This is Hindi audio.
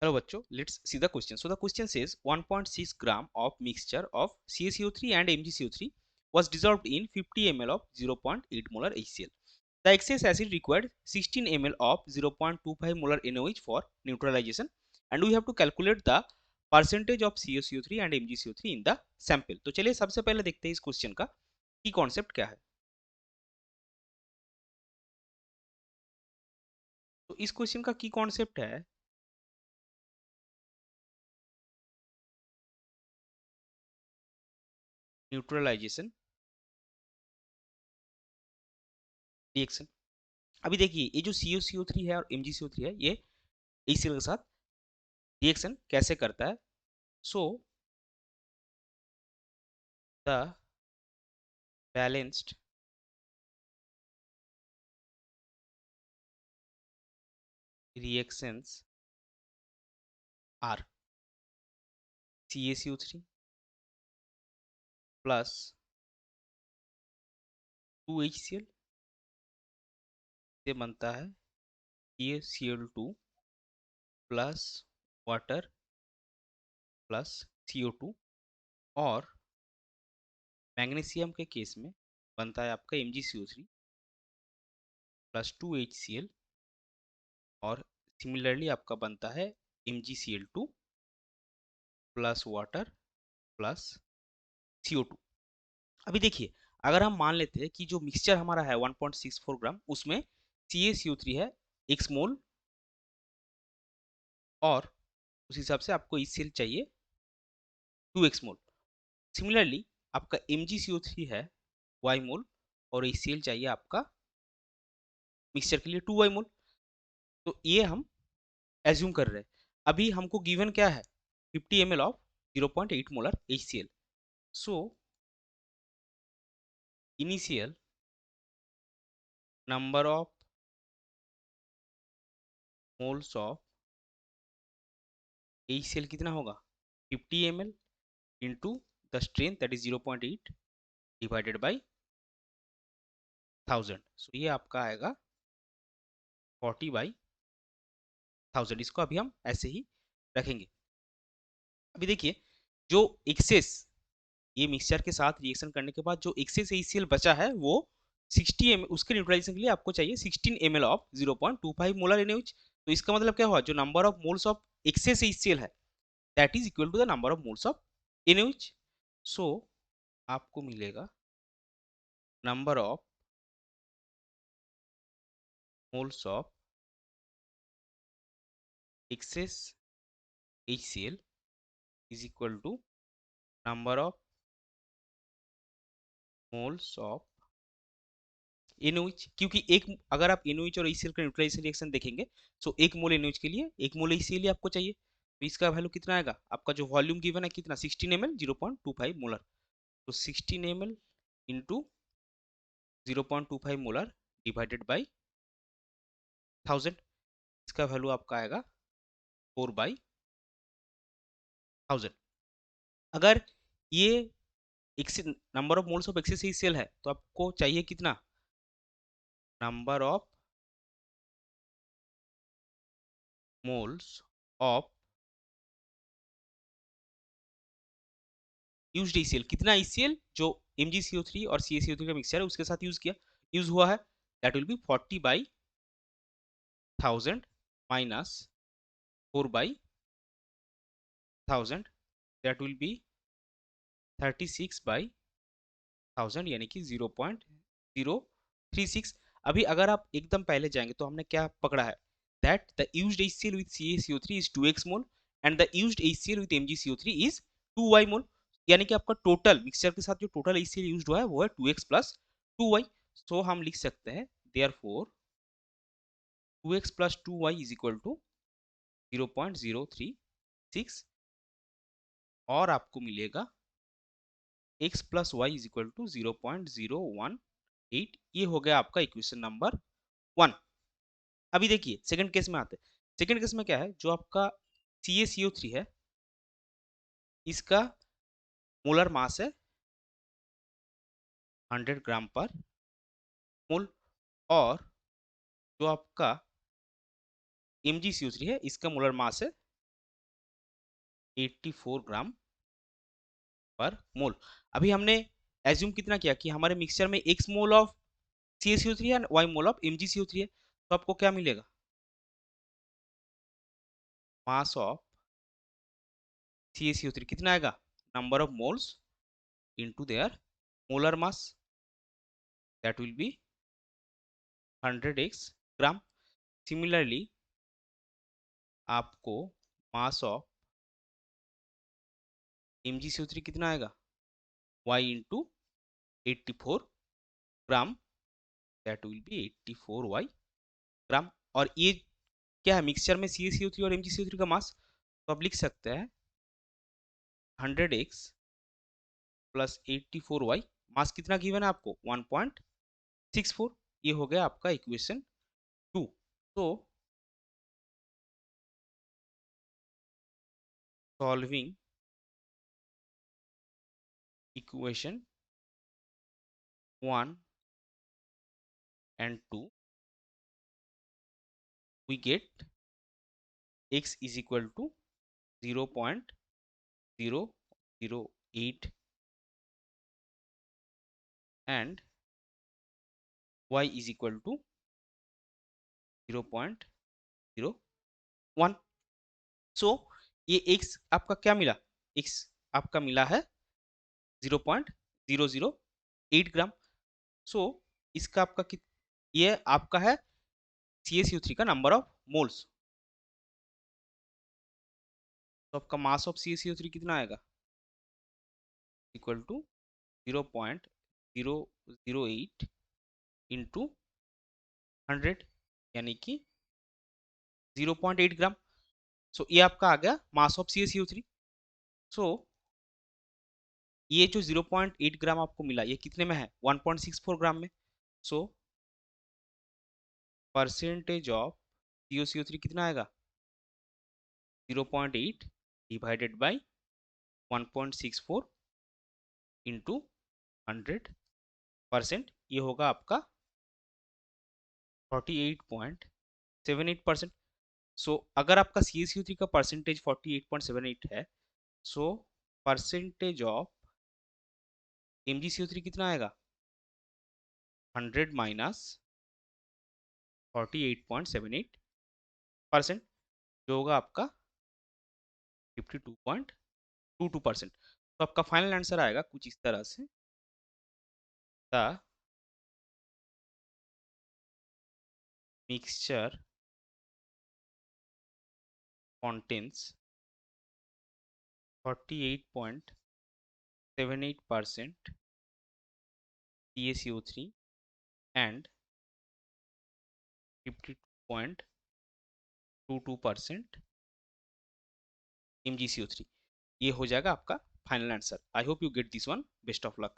Hello बच्चों, let's see the question. So the question says 1.6 gram of mixture of CaCO3 and MgCO3 was dissolved in 50 ml of 0.8 molar HCl. The excess acid required 16 ml of 0.25 molar NaOH for neutralization, and we have to calculate the percentage of CaCO3 and MgCO3 in the sample. तो चलिए सबसे पहले देखते हैं इस क्वेश्चन का की कॉन्सेप्ट क्या है। तो इस क्वेश्चन का की कॉन्सेप्ट है न्यूट्रलाइजेशन रिएक्शन। अभी देखिए ये जो CaCO3 है और MgCO3 है ये HCl के साथ रिएक्शन कैसे करता है। So the balanced reactions are CaCO3 plus 2HCl से बनता है CaCl2 plus water plus CO2, और मैग्नीशियम के केस में बनता है आपका MgCO3 प्लस 2HCl, और सिमिलरली आपका बनता है MgCl2 plus water plus CO2। अभी देखिए अगर हम मान लेते हैं कि जो मिक्सचर हमारा है 1.64 ग्राम उसमें CaCO3 है x मोल, और उस हिसाब से आपको HCl चाहिए 2x मोल। सिमिलरली आपका MgCO3 है y मोल और HCl चाहिए आपका मिक्सचर के लिए 2y मोल। तो ये हम एज्यूम कर रहे हैं। अभी हमको गिवन क्या है 50 ml of 0.8 molar HCl। So initial number of moles of HCl कितना होगा 50 ml into the strength that is 0.8 divided by 1000। सो ये आपका आएगा 40/1000। इसको अभी हम ऐसे ही रखेंगे। अभी देखिए जो एक्सेस ये मिक्सचर के साथ रिएक्शन करने के बाद जो एक्सेस HCl बचा है वो 60 ml, उसके न्यूट्रलाइजेशन के लिए आपको चाहिए 16 ml ऑफ 0.25 मोलर NaOH। तो इसका मतलब क्या हुआ जो number of moles of excess HCl है that is equal to the number of moles of NaOH। So आपको मिलेगा number of moles of excess HCl is equal to number of moles of NaOH, क्योंकि एक अगर आप NaOH और HCl का न्यूट्रलाइजेशन रिएक्शन देखेंगे तो एक मोल NaOH के लिए एक मोल HCl आपको चाहिए। तो इसका वैल्यू कितना आएगा आपका जो वॉल्यूम गिवन है कितना 16 ml 0.25 मोलर। तो 16 ml into 0.25 molar divided by 1000, इसका वैल्यू आपका आएगा 4/1000। अगर ये number of moles of excess HCl है तो आपको चाहिए कितना number of moles of used HCl, कितना HCl जो MgCO3 और CaCO3 का मिक्सचर है उसके साथ यूज हुआ है that will be 40/1000 minus 4/1000 that will be 36/1000 यानी कि 0.036। अभी अगर आप एकदम पहले जाएंगे तो हमने क्या पकड़ा है that the used HCl with CaCO3 is 2x mole and the used HCl with MgCO3 is 2y मोल। यानी कि आपका टोटल मिक्सचर के साथ जो टोटल HCl यूज्ड हुआ है वो है 2x प्लस 2y। सो हम लिख सकते हैं therefore 2x plus 2y is equal to 0.036, और आपको मिलेगा x plus y is equal to 0.018। ये हो गया आपका इक्वेशन नंबर 1। अभी देखिए सेकंड केस में आते हैं। सेकंड केस में क्या है जो आपका CaCO3 है इसका मोलर मास है 100 ग्राम पर मोल, और जो आपका MgCO3 है इसका मोलर मास है 84 ग्राम पर मोल। अभी हमने एज्यूम कितना किया कि हमारे मिक्सचर में x मोल ऑफ CaCO3 है, y मोल ऑफ MgCO3 है, तो आपको क्या मिलेगा? मास ऑफ CaCO3 कितना आएगा? Number of moles into their molar mass, that will be 100x gram. Similarly आपको मास ऑफ MgCO3 कितना आएगा? y into 84 gram, that will be 84y ग्राम। और ये क्या है? मिक्सचर में CaCO3 और MgCO3 का मास, तो आप लिख सकते हैं 100x प्लस 84y। मास कितना गिवन है आपको? 1.64। ये हो गया आपका इक्वेशन 2। तो solving equation 1 and 2, we get x is equal to 0.008 and y is equal to 0.01। सो ये x आपका क्या मिला? x आपका मिला है 0.008 ग्राम। सो इसका आपका ये आपका है CaCO3 का नंबर ऑफ मोल्स। तो आपका मास ऑफ CaCO3 कितना आएगा? इक्वल टू 0.008 इंटू 100, यानी कि 0.8 ग्राम। सो ये आपका आ गया मास ऑफ CaCO3। सो ये जो 0.8 ग्राम आपको मिला, ये कितने में है? 1.64 ग्राम में। सो परसेंटेज ऑफ CaCO3 कितना आएगा? 0.8 डिवाइडेड बाई 1.64 इंटू 100%, ये होगा आपका 48.78%। सो अगर आपका CaCO3 का परसेंटेज 48.78 है, सो परसेंटेज ऑफ MgCO3 कितना आएगा? 100 माइनस 48.78%, जो होगा आपका 52.22%। तो आपका फाइनल आंसर आएगा कुछ इस तरह से, the mixture contains 48.78% CaCO3 and 52.22% MgCO3। ये हो जाएगा आपका final answer. I hope you get this one. Best of luck.